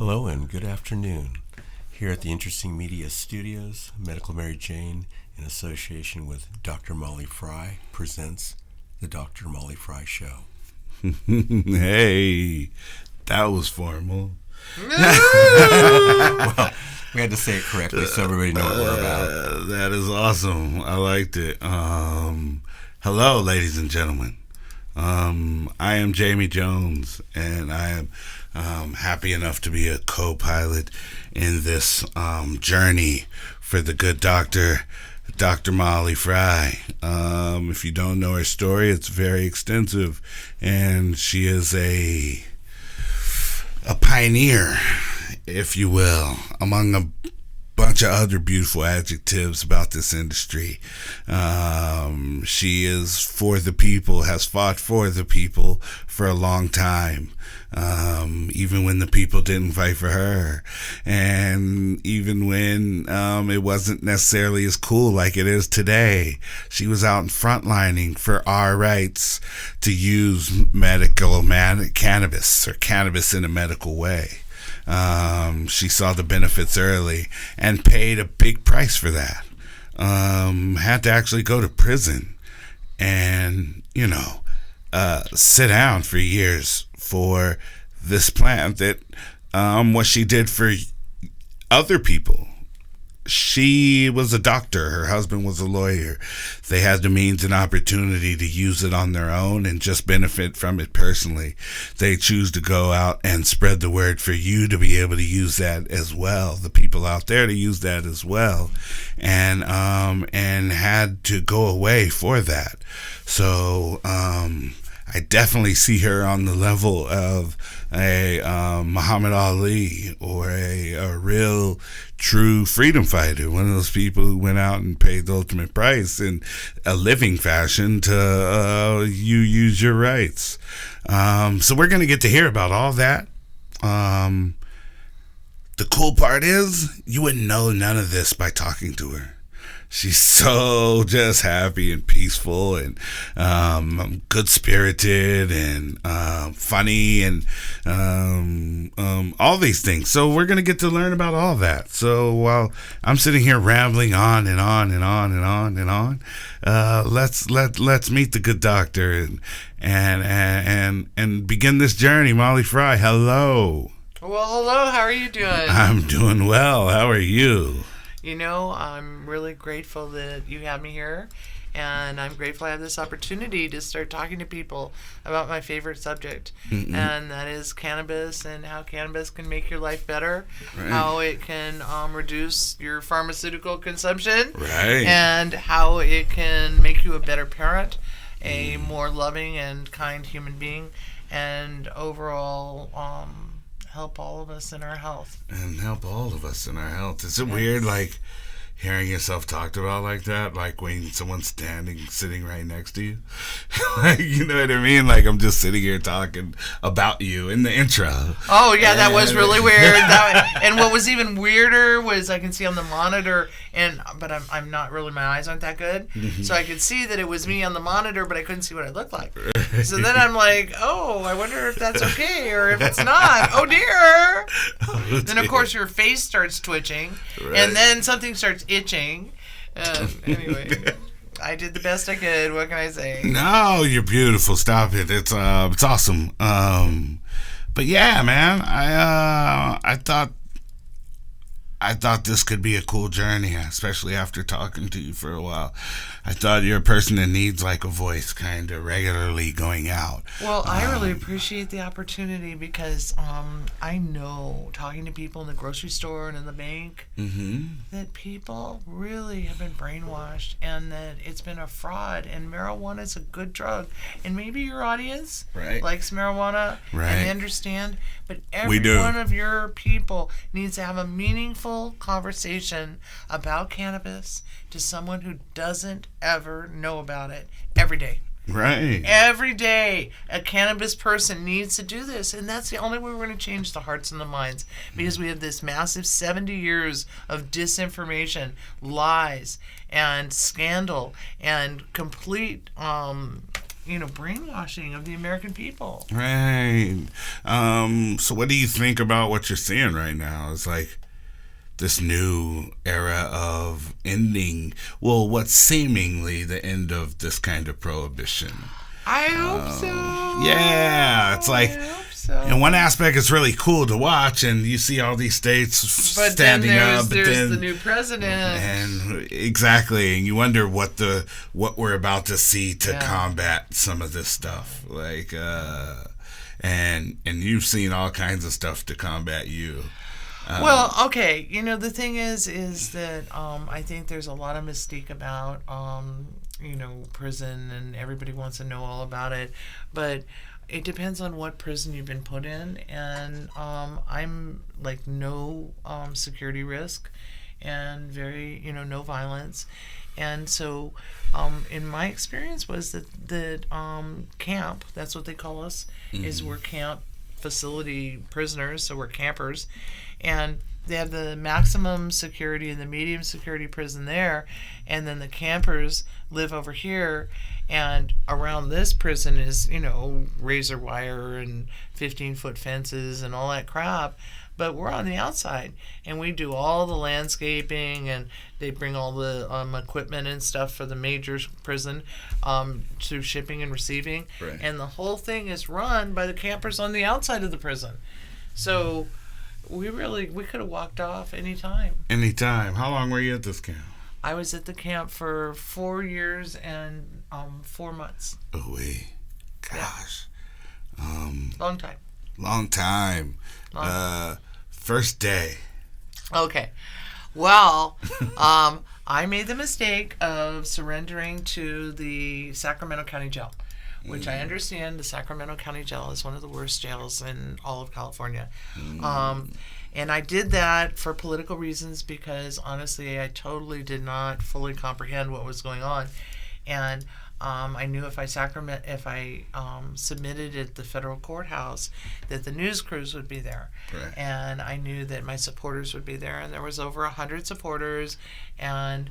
Hello and good afternoon. Here at the Interesting Media Studios, Medical Mary Jane, in association with Dr. Molly Fry, presents The Dr. Molly Fry Show. Hey, that was formal. Well, we had to say it correctly so everybody knows what we're about. That is awesome. I liked it. Hello, ladies and gentlemen. I am Jamie Jones, and I am happy enough to be a co-pilot in this journey for the good doctor, Dr. Molly Fry. If you don't know her story, it's very extensive, and she is a pioneer, if you will, among a bunch of other beautiful adjectives about this industry. She is for the people, has fought for the people for a long time, even when the people didn't fight for her, and even when it wasn't necessarily as cool like it is today. She was out in frontlining for our rights to use cannabis, or cannabis in a medical way. She saw the benefits early and paid a big price for that. Had to actually go to prison and, sit down for years for this plant that, what she did for other people. She was a doctor. Her husband was a lawyer. They had the means and opportunity to use it on their own and just benefit from it personally. They choose to go out and spread the word for you to be able to use that as well. The people out there to use that as well, and had to go away for that. So I definitely see her on the level of a Muhammad Ali, or a real true freedom fighter, one of those people who went out and paid the ultimate price in a living fashion to you use your rights. So we're going to get to hear about all that. The cool part is you wouldn't know none of this by talking to her. She's so just happy and peaceful and good-spirited and funny and all these things. So we're going to get to learn about all that. So while I'm sitting here rambling on and on and on and on and on, let's meet the good doctor and begin this journey. Molly Fry, hello. Well, hello. How are you doing? I'm doing well. How are you? I'm really grateful that you had me here, and I'm grateful I have this opportunity to start talking to people about my favorite subject, and that is cannabis, and how cannabis can make your life better, how it can reduce your pharmaceutical consumption, and how it can make you a better parent, a more loving and kind human being, and overall help all of us in our health. Is it weird, like, hearing yourself talked about like that? Like when someone's sitting right next to you? Like, you know what I mean? Like, I'm just sitting here talking about you in the intro. Oh, yeah, that was really weird. And what was even weirder was I can see on the monitor, but I'm not really, my eyes aren't that good. So I could see that it was me on the monitor, but I couldn't see what I looked like. So then I'm like, oh, I wonder if that's okay or if it's not. Oh, dear. Then, of course, your face starts twitching, and then something starts itching. Anyway, I did the best I could. What can I say? No, you're beautiful. Stop it. It's awesome. But yeah, man, I thought this could be a cool journey, especially after talking to you for a while. I thought you're a person that needs like a voice kind of regularly going out. Well, I really appreciate the opportunity because I know, talking to people in the grocery store and in the bank, that people really have been brainwashed and that it's been a fraud, and marijuana is a good drug. And maybe your audience likes marijuana and they understand, but every one of your people needs to have a meaningful conversation about cannabis to someone who doesn't ever know about it every day. Right. Every day, a cannabis person needs to do this, and that's the only way we're going to change the hearts and the minds, because we have this massive 70 years of disinformation, lies, and scandal, and complete brainwashing of the American people. Right. So what do you think about what you're seeing right now? It's like this new era of ending, well, what's seemingly the end of this kind of prohibition. I hope so. Yeah, it's like, I hope so. in one aspect, it's really cool to watch, and you see all these states standing up. But then there's the new president. And exactly, and you wonder what we're about to see to combat some of this stuff. Like, and you've seen all kinds of stuff to combat you. Well, okay. The thing is that I think there's a lot of mystique about prison, and everybody wants to know all about it, but it depends on what prison you've been put in, and I'm like no security risk, and very no violence, and so in my experience was that camp, that's what they call us, is we're camp facility prisoners, so we're campers, and they have the maximum security and the medium security prison there, and then the campers live over here, and around this prison is razor wire and 15-foot fences and all that crap, but we're on the outside, and we do all the landscaping, and they bring all the equipment and stuff for the major prison to shipping and receiving, right. And the whole thing is run by the campers on the outside of the prison. So we could have walked off anytime. Anytime. How long were you at this camp? I was at the camp for 4 years and 4 months. Oh, wait. Gosh. Yeah. Long time. Long time. First day. Okay. Well, I made the mistake of surrendering to the Sacramento County Jail, which I understand the Sacramento County Jail is one of the worst jails in all of California. And I did that for political reasons because, honestly, I totally did not fully comprehend what was going on. And I knew if I submitted at the federal courthouse that the news crews would be there. Right. And I knew that my supporters would be there. And there was over 100 supporters. And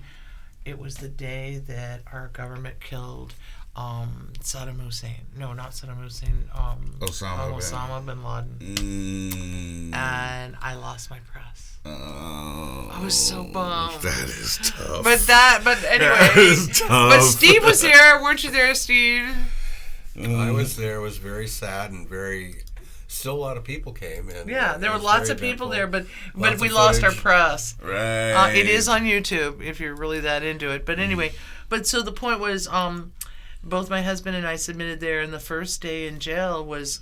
it was the day that our government killed Saddam Hussein. No, not Saddam Hussein. Osama bin Laden. And I lost my press. I was so bummed. That is tough. But anyway. That is tough. But Steve was there. Weren't you there, Steve? I was there. It was very sad and still a lot of people came. And yeah, there were lots of people there, but we lost our press. Right. It is on YouTube if you're really that into it. But anyway, so the point was, both my husband and I submitted there, and the first day in jail was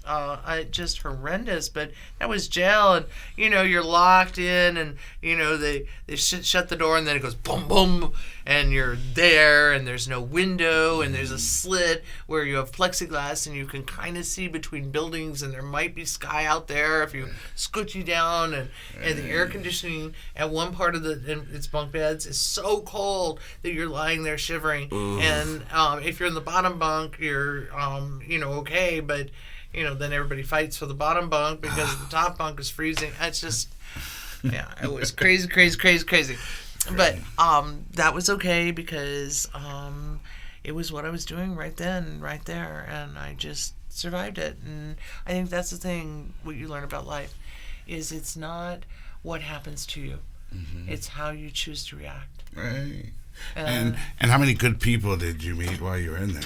just horrendous. But that was jail, and you're locked in, and they shut the door, and then it goes boom boom, and you're there, and there's no window, and there's a slit where you have plexiglass, and you can kind of see between buildings, and there might be sky out there if you scoot you down, and the air conditioning at one part of its bunk beds is so cold that you're lying there shivering, and if you're in the bottom bunk, you're okay, but then everybody fights for the bottom bunk because the top bunk is freezing. It's just it was crazy. But that was okay because it was what I was doing right then, right there, and I just survived it. And I think that's the thing, what you learn about life is it's not what happens to you, it's how you choose to react. Right. And how many good people did you meet while you were in there?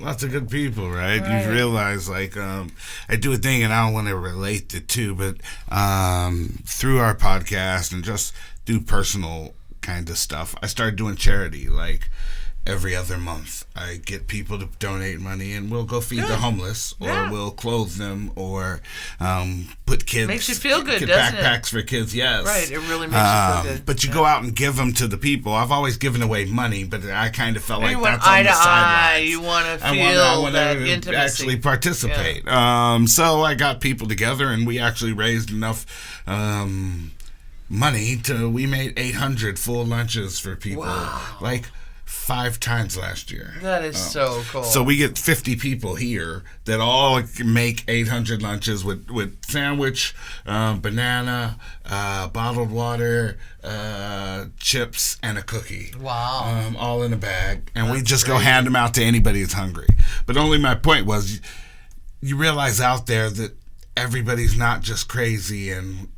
Lots of good people, right? You realize, like, I do a thing, and I don't want to relate the two, but through our podcast and just do personal kind of stuff, I started doing charity, like, every other month. I get people to donate money, and we'll go feed the homeless, or we'll clothe them, or put kids. Makes you feel good, get doesn't backpacks for kids, yes. Right, it really makes you feel good. But you go out and give them to the people. I've always given away money, but I kind of felt like you that's want on the sidelines. You want to feel I want that to intimacy. actually participate. So I got people together, and we actually raised enough money we made 800 full lunches for people. Wow. Like, 5 times last year. That is so cool. So we get 50 people here that all make 800 lunches with sandwich, banana, bottled water, chips, and a cookie. Wow. All in a bag. And we That's just go great. hand them out to anybody that's hungry. But only my point was, you realize out there that everybody's not just crazy and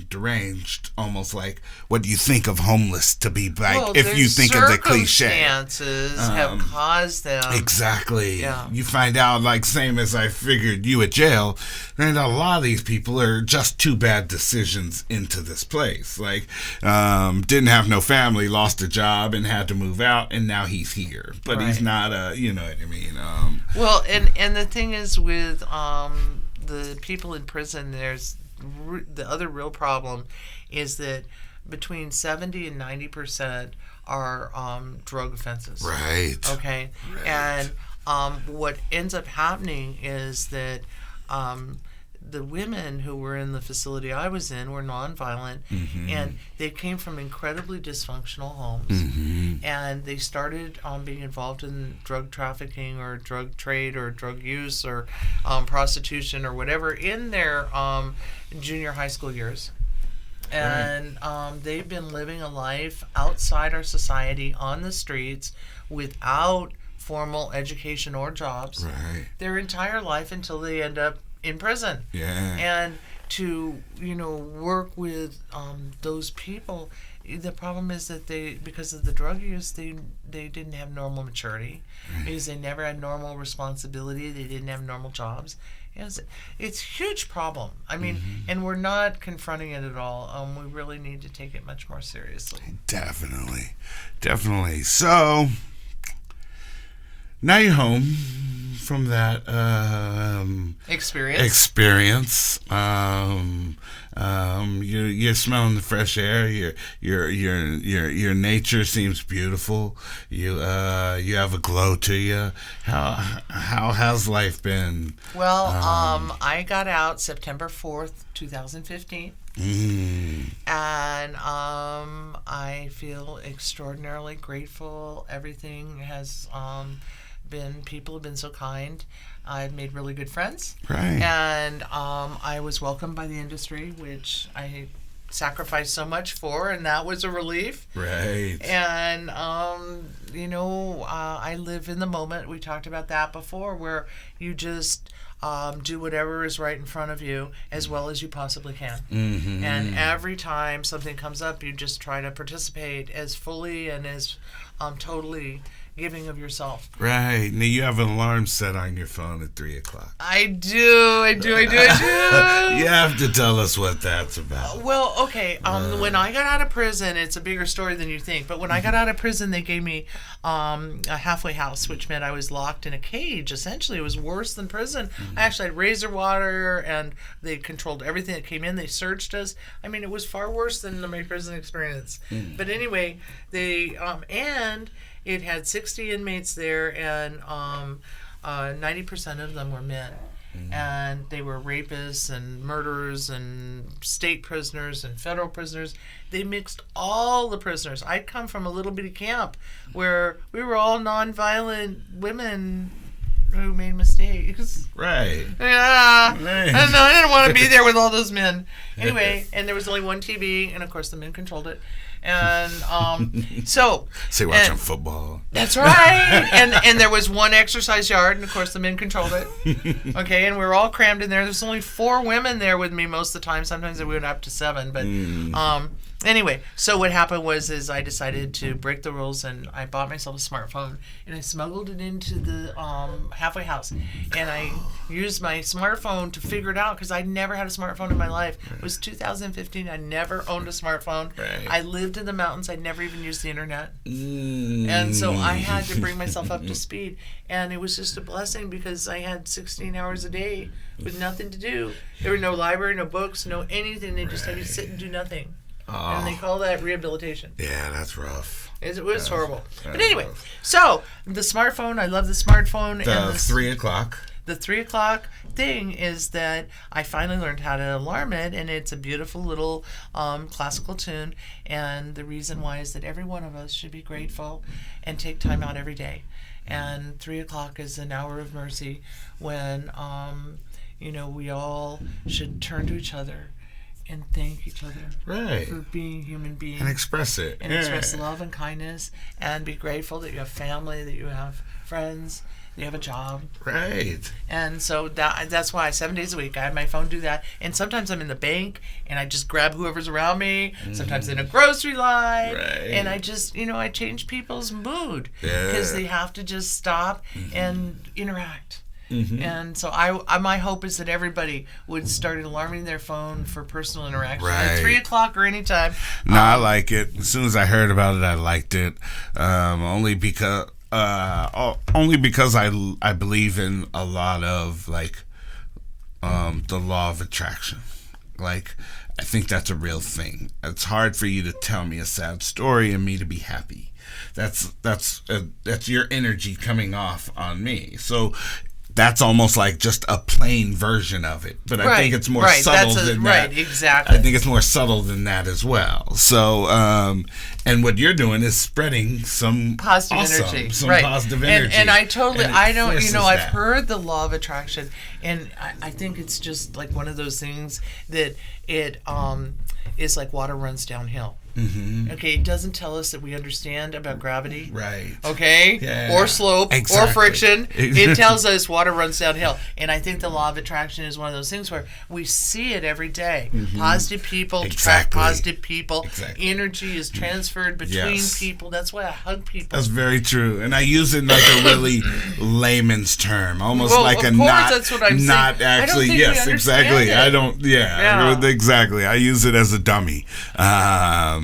deranged, almost like what do you think of homeless to be like, Well, if you think of the cliche. Circumstances have caused them. Exactly. Yeah. You find out, like, same as I figured you at jail, and a lot of these people are just too bad decisions into this place. Like, didn't have no family, lost a job, and had to move out, and now he's here. But he's Right. not you know what I mean? Well, and the thing is with the people in prison, the other real problem is that between 70 and 90% are drug offenses. Right. Okay. Right. And what ends up happening is that the women who were in the facility I was in were nonviolent, and they came from incredibly dysfunctional homes, and they started being involved in drug trafficking or drug trade or drug use or prostitution or whatever in their junior high school years. And they've been living a life outside our society on the streets without formal education or jobs Right. their entire life until they end up in prison. Yeah. And to work with those people, the problem is that because of the drug use, they didn't have normal maturity, because they never had normal responsibility. They didn't have normal jobs. It's a huge problem. I mean, and we're not confronting it at all. We really need to take it much more seriously. Definitely. So now you're home from that Experience. You're smelling the fresh air. Your nature seems beautiful. You have a glow to you. How has life been? Well, I got out September 4th, 2015. And I feel extraordinarily grateful. Everything has people have been so kind. I've made really good friends. Right. And I was welcomed by the industry, which I sacrificed so much for, and that was a relief. Right. And I live in the moment. We talked about that before, where you just do whatever is right in front of you as well as you possibly can. And every time something comes up, you just try to participate as fully and as totally giving of yourself. Right. Now you have an alarm set on your phone at 3:00. I do. You have to tell us what that's about. Well, okay. When I got out of prison, it's a bigger story than you think. But when I got out of prison, they gave me a halfway house, which meant I was locked in a cage. Essentially, it was worse than prison. I actually had razor water, and they controlled everything that came in. They searched us. I mean, it was far worse than my prison experience. But anyway, they and it had 60 inmates there, and 90% of them were men. And they were rapists and murderers and state prisoners and federal prisoners. They mixed all the prisoners. I'd come from a little bitty camp where we were all nonviolent women who made mistakes. Right. Yeah. Right. I didn't want to be there with all those men. Anyway, and there was only one TV, and of course the men controlled it. And so watching football. That's right. and there was one exercise yard, and of course the men controlled it. Okay, and we were all crammed in there. There's only 4 women there with me most of the time. Sometimes we went up to 7, but anyway, so what happened was I decided to break the rules, and I bought myself a smartphone, and I smuggled it into the halfway house, and I used my smartphone to figure it out, because I never had a smartphone in my life. It was 2015. I never owned a smartphone. Right. I lived in the mountains. I never even used the internet. And so I had to bring myself up to speed, and it was just a blessing, because I had 16 hours a day with nothing to do. There were no library, no books, no anything. They just had you sit and do nothing. And they call that rehabilitation. Yeah, that's rough. It was horrible. That's But anyway, rough. so the smartphone, I love the smartphone. The and 3:00. the 3:00 thing is that I finally learned how to alarm it, and it's a beautiful little classical tune. And the reason why is that every one of us should be grateful and take time out every day. And 3:00 is an hour of mercy when, we all should turn to each other and thank each other Right. for being human beings. And express it. And express love and kindness, and be grateful that you have family, that you have friends, that you have a job. Right. And so that's why 7 days a week I have my phone do that. And sometimes I'm in the bank and I just grab whoever's around me. Sometimes in a grocery line. Right. And I just, I change people's mood. Yeah. Because they have to just stop and interact. And so my hope is that everybody would start alarming their phone for personal interaction at Right. 3:00 or anytime. No, I like it. As soon as I heard about it, I liked it. Only because I believe in a lot of the law of attraction. Like, I think that's a real thing. It's hard for you to tell me a sad story and me to be happy. That's your energy coming off on me. So that's almost like just a plain version of it. But I think it's more subtle than that. Right, exactly. I think it's more subtle than that as well. So, and what you're doing is spreading some positive energy. Some positive energy. And I totally, And I don't, forces I've that. heard the law of attraction, and I think it's just like one of those things that it is like water runs downhill. Mm-hmm. Okay, it doesn't tell us that we understand about gravity. Right. Okay? Yeah. Or slope, Exactly. or friction. It tells us water runs downhill. And I think the law of attraction is one of those things where we see it every day. Positive people attract Exactly. positive people. Exactly. Energy is transferred between Yes. people. That's why I hug people. That's very true, and I use it in like a really layman's term, almost Well, like of a course, not, that's what I'm not saying. I don't actually. think we Yes, understand exactly. it. I don't. Yeah, exactly. I use it as a dummy. I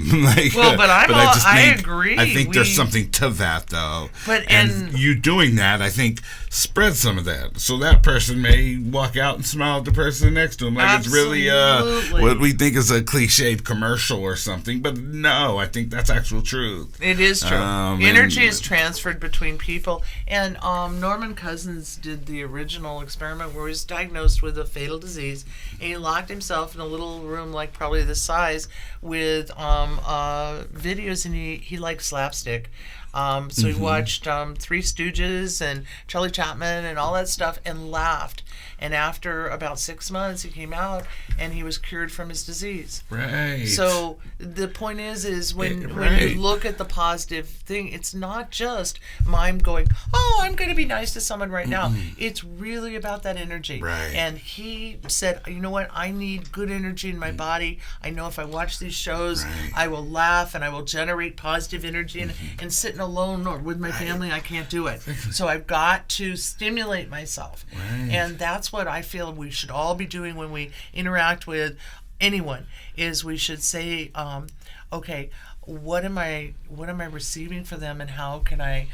agree. I think there's something to that, though. And you doing that, I think, spread some of that. So that person may walk out and smile at the person next to him, like it's really Absolutely. what we think is a cliched commercial or something. But no, I think that's actual truth. It is true. And- Energy is transferred between people. And Norman Cousins did the original experiment where he was diagnosed with a fatal disease. And he locked himself in a little room like probably this size with videos, and he liked slapstick. So he watched Three Stooges and Charlie Chaplin and all that stuff and laughed. And after about 6 months, he came out and he was cured from his disease. Right. So the point is when Right. you look at the positive thing, it's not just mime going, oh, I'm going to be nice to someone right now. It's really about that energy. Right. And he said, you know what? I need good energy in my body. I know if I watch these shows, Right. I will laugh and I will generate positive energy. And sitting alone or with my family, I can't do it. So I've got to stimulate myself. Right. And that's what I feel we should all be doing when we interact with anyone, is we should say, okay, what am I receiving for them, and how can I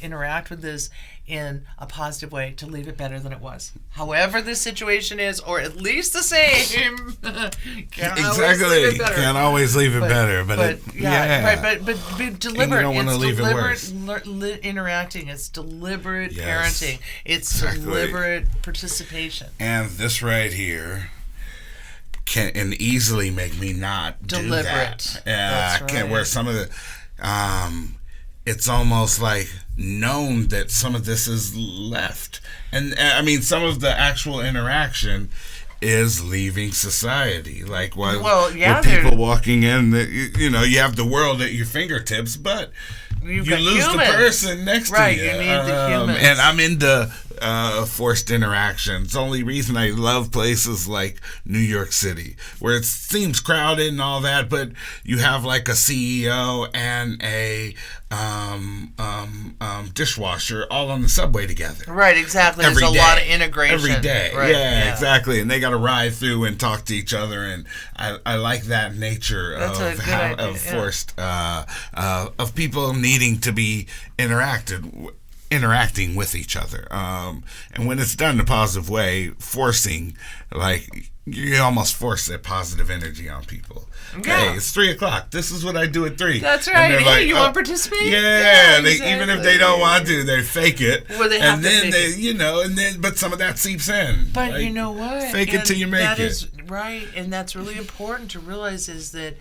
interact with this in a positive way to leave it better than it was, however the situation is, or at least the same. Exactly. Can't always leave it better, but be deliberate. don't wanna It's leave it deliberate worse. interacting. It's deliberate Yes. parenting. It's Exactly. deliberate participation. And this right here can easily make me not Deliberate. do that. That's Can't right. where some of the it's almost like known that some of this is left. And I mean, some of the actual interaction is leaving society. Like with people walking in, you have the world at your fingertips, but you lose humans. the person next to you. Right, you need the humans. And I'm into forced interactions. The only reason I love places like New York City, where it seems crowded and all that, but you have like a CEO and a dishwasher all on the subway together. Right, exactly. There's a lot of integration. Every day. Right, yeah, exactly. And they got to ride through and talk to each other. And I like that nature of forced, of people needing to be interacted interacting with each other. And when it's done in a positive way, forcing, like, you almost force that positive energy on people. Yeah. Hey, it's 3:00. This is what I do at 3. That's And right. they're Hey, like, you oh, want to participate? Yeah, exactly. even if they don't want to, they fake it. Well, they have and to then fake it. and then, but some of that seeps in. But Like, you know what? fake it till you make that it. is right, and that's really important to realize is that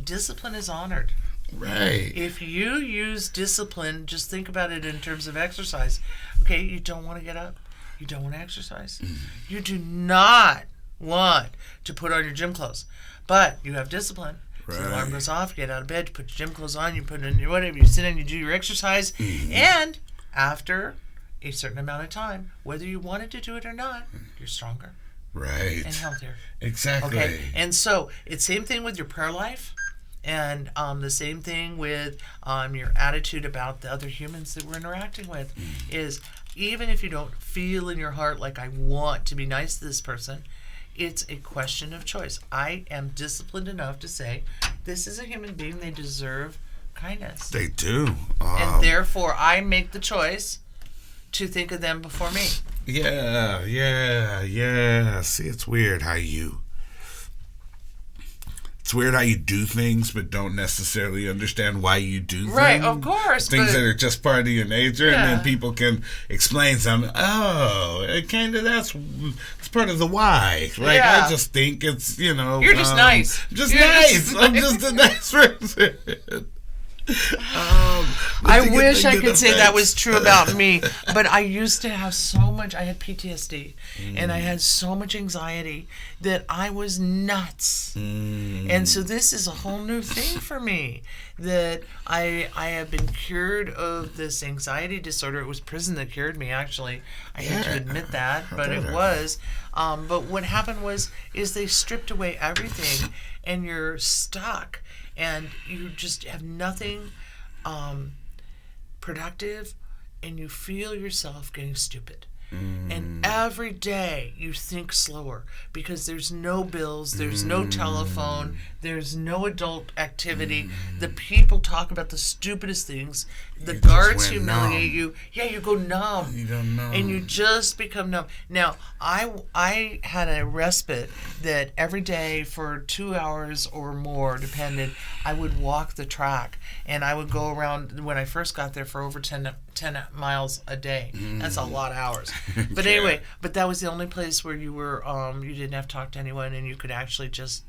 discipline is honored. Right. If you use discipline, just think about it in terms of exercise. Okay, you don't want to get up. You don't want to exercise. You do not want to put on your gym clothes. But you have discipline. So the alarm goes off, you get out of bed, you put your gym clothes on, you put in your whatever, you sit in, you do your exercise, and after a certain amount of time, whether you wanted to do it or not, you're stronger Right. and healthier. Exactly. Okay, and so it's same thing with your prayer life, and the same thing with your attitude about the other humans that we're interacting with. Is even if you don't feel in your heart like I want to be nice to this person, it's a question of choice. I am disciplined enough to say, this is a human being; they deserve kindness, They do. and therefore I make the choice to think of them before me. Yeah. See, it's weird how you do things, but don't necessarily understand why you do things. Right, of course. Things but that are just part of your nature, and Yeah. then people can explain something. Oh, it kind of it's part of the why. Right? Yeah. I just think it's You're just nice. Just You're nice. just I'm nice. just a nice person. I wish I could say that was true about me, but I used to have I had PTSD, and I had so much anxiety that I was nuts. And so this is a whole new thing for me, that I have been cured of this anxiety disorder. It was prison that cured me, actually. I hate to admit that, but it was. But what happened is they stripped away everything, and you're stuck. And you just have nothing productive, and you feel yourself getting stupid. And every day you think slower because there's no bills, there's no telephone, there's no adult activity. The people talk about the stupidest things. The guards humiliate you. Yeah, you go numb. You don't know. And you just become numb. Now, I had a respite that every day for 2 hours or more, depended, I would walk the track. And I would go around, when I first got there, for over 10 miles a day. That's a lot of hours. But anyway, but that was the only place where you were, you didn't have to talk to anyone, and you could actually just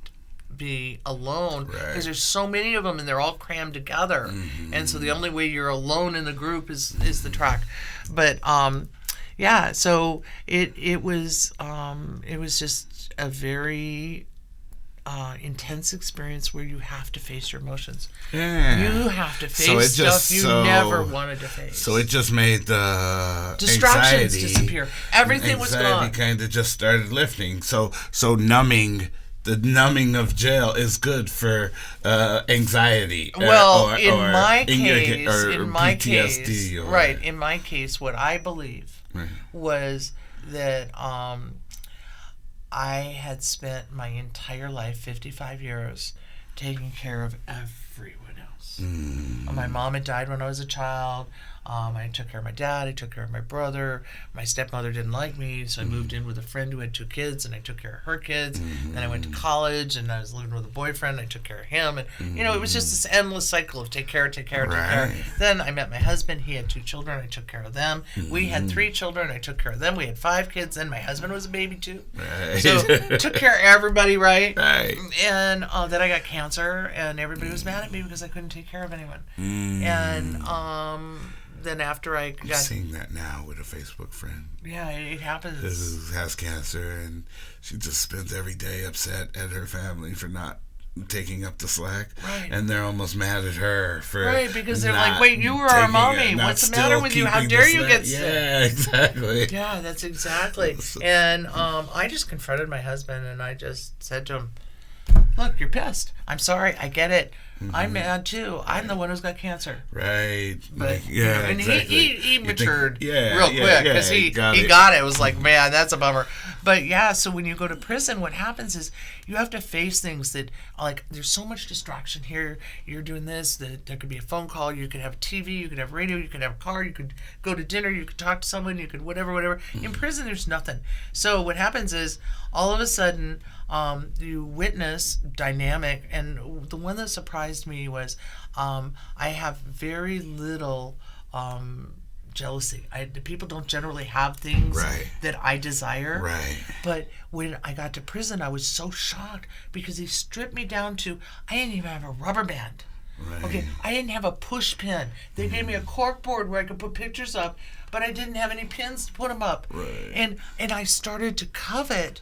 be alone, because there's so many of them and they're all crammed together, and so the only way you're alone in the group is the track. But yeah, so it was just a very intense experience where you have to face your emotions. Yeah. You have to face stuff you never wanted to face. So it just made the distractions anxiety disappear. Everything was gone. Anxiety kind of just started lifting. So numbing. The numbing of jail is good for anxiety. Well, or in my PTSD. case, right? In my case, what I believe was that I had spent my entire life, 55 years, taking care of everyone else. My mom had died when I was a child. I took care of my dad. I took care of my brother. My stepmother didn't like me, so I moved in with a friend who had 2 kids, and I took care of her kids. Then I went to college, and I was living with a boyfriend. I took care of him, and it was just this endless cycle of take care. Then I met my husband. He had 2 children. I took care of them. We had 3 children. I took care of them. We had 5 kids. Then my husband was a baby too. So took care of everybody, right? And then I got cancer, and everybody was mad at me because I couldn't take care of anyone. And then after I got... I'm seeing that now with a Facebook friend. Yeah, it happens. Who has cancer, and she just spends every day upset at her family for not taking up the slack. Right. And they're almost mad at her for... Right, because they're like, wait, you were our mommy. What's the matter with you? How dare you get sick? Yeah, exactly. Yeah, that's exactly. And I just confronted my husband, and I just said to him, look, you're pissed. I'm sorry. I get it. I'm mad too. I'm the one who's got cancer. Right. But yeah, and exactly. he matured yeah, real yeah, quick yeah, because he got it. It was like, man, that's a bummer. But yeah, so when you go to prison, what happens is you have to face things that, like, there's so much distraction here. You're doing this, that there could be a phone call, you could have TV, you could have radio, you could have a car, you could go to dinner, you could talk to someone, you could whatever. In prison, there's nothing. So what happens is all of a sudden you witness dynamic, and the one that surprised me was I have very little jealousy. The people don't generally have things that I desire. Right. But when I got to prison, I was so shocked because he stripped me down to, I didn't even have a rubber band. Right. Okay, I didn't have a push pin. They gave me a cork board where I could put pictures up, but I didn't have any pins to put them up. Right. And I started to covet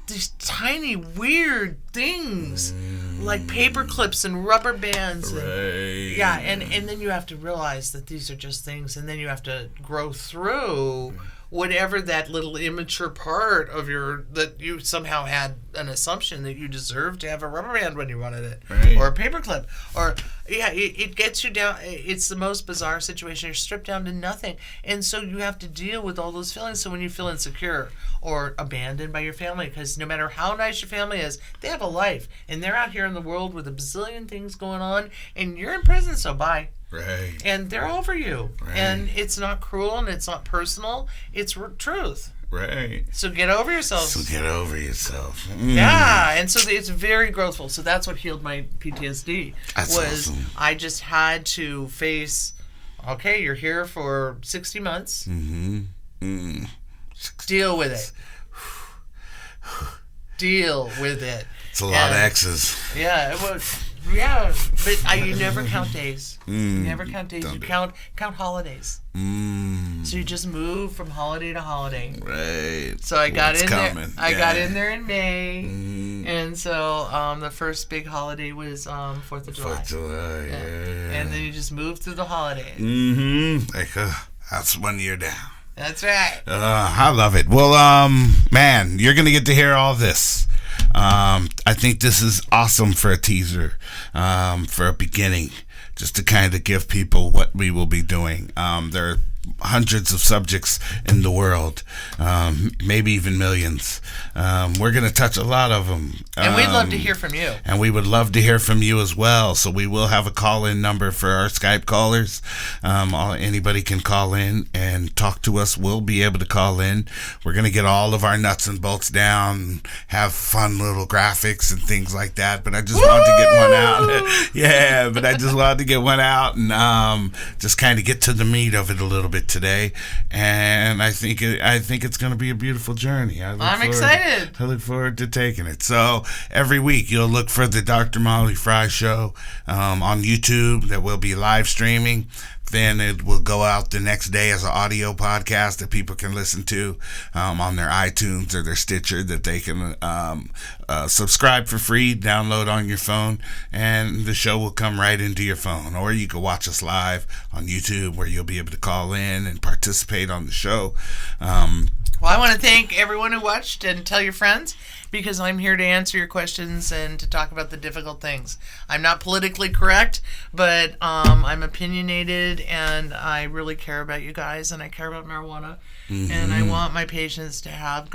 these tiny weird things like paper clips and rubber bands. Right. Yeah, and then you have to realize that these are just things, and then you have to grow through whatever that little immature part of that you somehow had an assumption that you deserved to have a rubber band when you wanted it, or a paper clip, or it gets you down. It's the most bizarre situation. You're stripped down to nothing, and so you have to deal with all those feelings. So when you feel insecure or abandoned by your family, because no matter how nice your family is, they have a life, and they're out here in the world with a bazillion things going on, and you're in prison, so bye. Right. And they're over you. Right. And it's not cruel and it's not personal. It's truth. Right. So get over yourself. So get over yourself. Yeah. And so it's very growthful. So that's what healed my PTSD. That's awesome. I just had to face, okay, you're here for 60 months. Deal with it. Deal with it. It's a lot of X's. Yeah, yeah, but you never count days. You never count days. You count holidays. So you just move from holiday to holiday. Right. So I got in coming? there. I got in there in May, and so the first big holiday was 4th of July. 4th of July. Yeah. And then you just move through the holidays. Like that's 1 year down. That's right. I love it. Well, man, you're gonna get to hear all this. I think this is awesome for a teaser, for a beginning, just to kind of give people what we will be doing. There are hundreds of subjects in the world, maybe even millions. We're going to touch a lot of them. And we'd love to hear from you. And we would love to hear from you as well. So we will have a call-in number for our Skype callers. Anybody can call in and talk to us. We'll be able to call in. We're going to get all of our nuts and bolts down, have fun little graphics and things like that. But I just wanted to get one out. Yeah, but I just wanted to get one out and just kind of get to the meat of it a little bit today. And I think it's going to be a beautiful journey. I'm excited. I look forward to taking it. So every week you'll look for the Dr. Molly Fry Show on YouTube that will be live streaming. Then it will go out the next day as an audio podcast that people can listen to on their iTunes or their Stitcher, that they can subscribe for free, download on your phone, and the show will come right into your phone. Or you can watch us live on YouTube, where you'll be able to call in and participate on the show. Well, I want to thank everyone who watched, and tell your friends, because I'm here to answer your questions and to talk about the difficult things. I'm not politically correct, but I'm opinionated, and I really care about you guys, and I care about marijuana, and I want my patients to have